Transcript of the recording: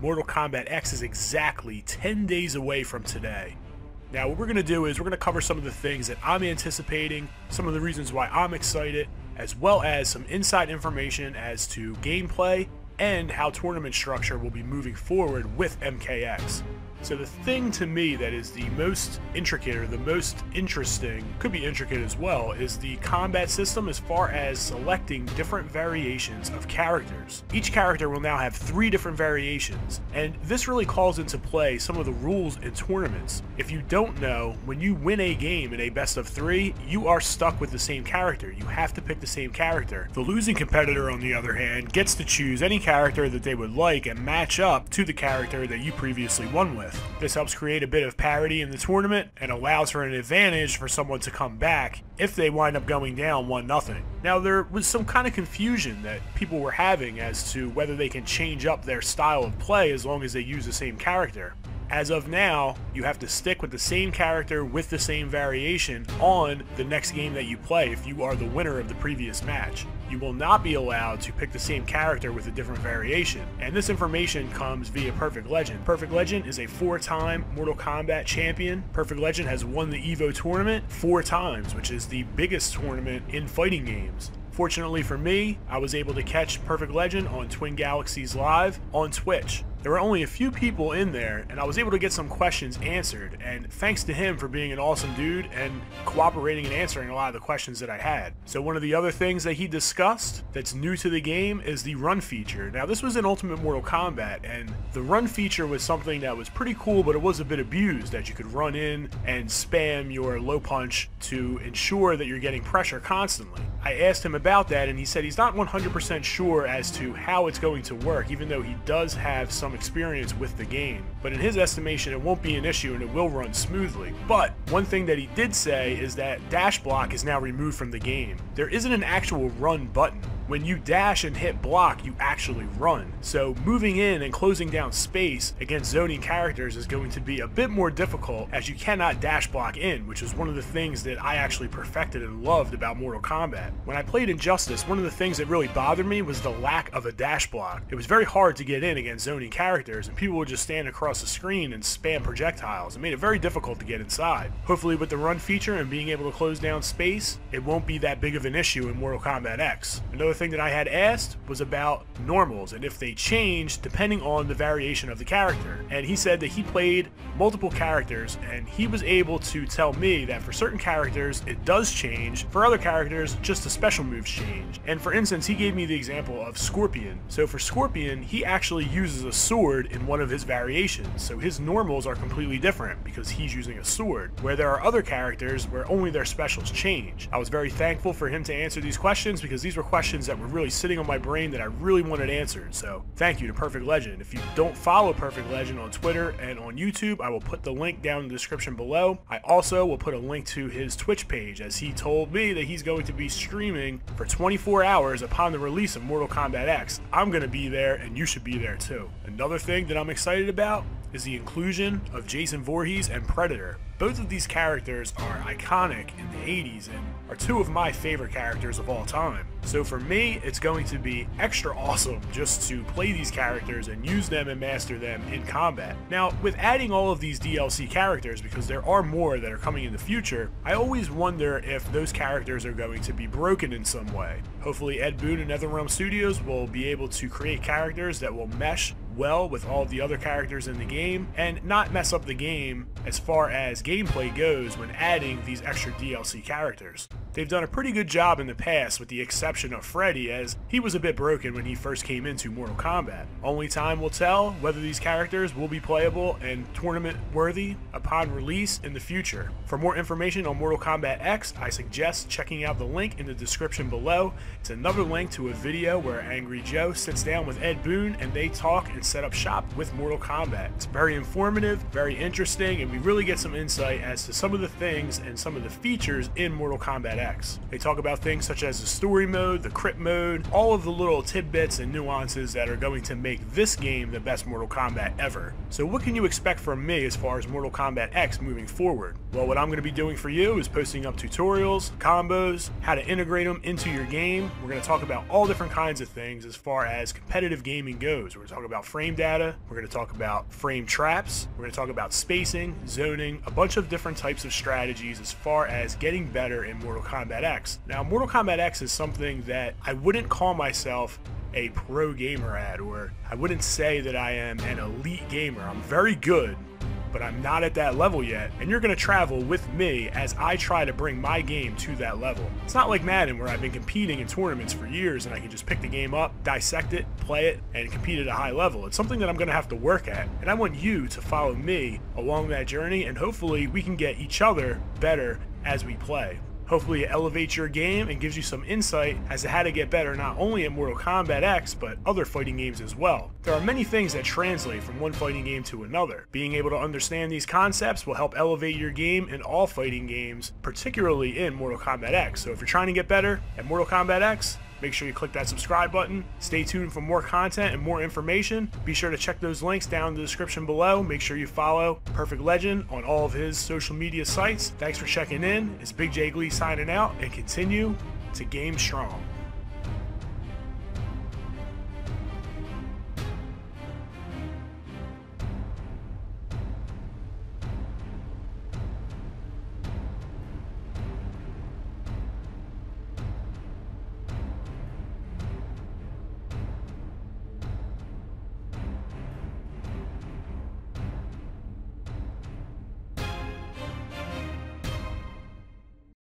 Mortal Kombat X is exactly 10 days away from today. Now what we're going to do is we're going to cover some of the things that I'm anticipating, some of the reasons why I'm excited, as well as some inside information as to gameplay and how tournament structure will be moving forward with MKX. So the thing to me that is the most intricate or the most interesting, could be intricate as well, is the combat system as far as selecting different variations of characters. Each character will now have 3 different variations, and this really calls into play some of the rules in tournaments. If you don't know, when you win a game in a best of 3, you are stuck with the same character. You have to pick the same character. The losing competitor, on the other hand, gets to choose any character that they would like and match up to the character that you previously won with. This helps create a bit of parity in the tournament and allows for an advantage for someone to come back if they wind up going down 1-0. Now there was some kind of confusion that people were having as to whether they can change up their style of play as long as they use the same character. As of now, you have to stick with the same character with the same variation on the next game that you play if you are the winner of the previous match. You will not be allowed to pick the same character with a different variation, and this information comes via Perfect Legend. Perfect Legend is a 4-time Mortal Kombat champion. Perfect Legend has won the EVO tournament 4 times, which is the biggest tournament in fighting games. Fortunately for me, I was able to catch Perfect Legend on Twin Galaxies Live on Twitch. There were only a few people in there, and I was able to get some questions answered, and thanks to him for being an awesome dude and cooperating and answering a lot of the questions that I had. So one of the other things that he discussed that's new to the game is the run feature. Now this was in Ultimate Mortal Kombat, and the run feature was something that was pretty cool, but it was a bit abused, that you could run in and spam your low punch to ensure that you're getting pressure constantly. I asked him about that, and he said he's not 100% sure as to how it's going to work, even though he does have some experience with the game. But in his estimation, it won't be an issue and it will run smoothly. But one thing that he did say is that dash block is now removed from the game. There isn't an actual run button. When you dash and hit block, you actually run. So moving in and closing down space against zoning characters is going to be a bit more difficult, as you cannot dash block in, which is one of the things that I actually perfected and loved about Mortal Kombat. When I played Injustice, one of the things that really bothered me was the lack of a dash block. It was very hard to get in against zoning characters, and people would just stand across the screen and spam projectiles. It made it very difficult to get inside. Hopefully with the run feature and being able to close down space, it won't be that big of an issue in Mortal Kombat X. Another thing that I had asked was about normals and if they changed depending on the variation of the character, and he said that he played multiple characters and he was able to tell me that for certain characters it does change, for other characters just the special moves change. And for instance, he gave me the example of Scorpion. So for Scorpion, he actually uses a sword in one of his variations, so his normals are completely different because he's using a sword, where there are other characters where only their specials change. I was very thankful for him to answer these questions because these were questions that were really sitting on my brain that I really wanted answered, so thank you to Perfect Legend. If you don't follow Perfect Legend on Twitter and on YouTube, I will put the link down in the description below. I also will put a link to his Twitch page, as he told me that he's going to be streaming for 24 hours upon the release of Mortal Kombat X. I'm going to be there, and you should be there too. Another thing that I'm excited about is the inclusion of Jason Voorhees and Predator. Both of these characters are iconic in the 80s and are 2 of my favorite characters of all time. So for me, it's going to be extra awesome just to play these characters and use them and master them in combat. Now, with adding all of these DLC characters, because there are more that are coming in the future, I always wonder if those characters are going to be broken in some way. Hopefully Ed Boon and NetherRealm Studios will be able to create characters that will mesh well with all of the other characters in the game and not mess up the game as far as gameplay goes when adding these extra DLC characters. They've done a pretty good job in the past, with the exception of Freddy, as he was a bit broken when he first came into Mortal Kombat. Only time will tell whether these characters will be playable and tournament worthy upon release in the future. For more information on Mortal Kombat X, I suggest checking out the link in the description below. It's another link to a video where Angry Joe sits down with Ed Boon and they talk and set up shop with Mortal Kombat. It's very informative, very interesting, and we really get some insight as to some of the things and some of the features in Mortal Kombat X. X. They talk about things such as the story mode, the crit mode, all of the little tidbits and nuances that are going to make this game the best Mortal Kombat ever. So what can you expect from me as far as Mortal Kombat X moving forward? Well, what I'm going to be doing for you is posting up tutorials, combos, how to integrate them into your game. We're going to talk about all different kinds of things as far as competitive gaming goes. We're going to talk about frame data, we're going to talk about frame traps, we're going to talk about spacing, zoning, a bunch of different types of strategies as far as getting better in Mortal Kombat X. Now, Mortal Kombat X is something that I wouldn't call myself a pro gamer at, or I wouldn't say that I am an elite gamer. I'm very good, but I'm not at that level yet, and you're going to travel with me as I try to bring my game to that level. It's not like Madden, where I've been competing in tournaments for years and I can just pick the game up, dissect it, play it, and compete at a high level. It's something that I'm going to have to work at, and I want you to follow me along that journey, and hopefully we can get each other better as we play. Hopefully it elevates your game and gives you some insight as to how to get better not only in Mortal Kombat X, but other fighting games as well. There are many things that translate from one fighting game to another. Being able to understand these concepts will help elevate your game in all fighting games, particularly in Mortal Kombat X. So if you're trying to get better at Mortal Kombat X, make sure you click that subscribe button. Stay tuned for more content and more information. Be sure to check those links down in the description below. Make sure you follow Perfect Legend on all of his social media sites. Thanks for checking in. It's Big J Gleez signing out, and continue to game strong.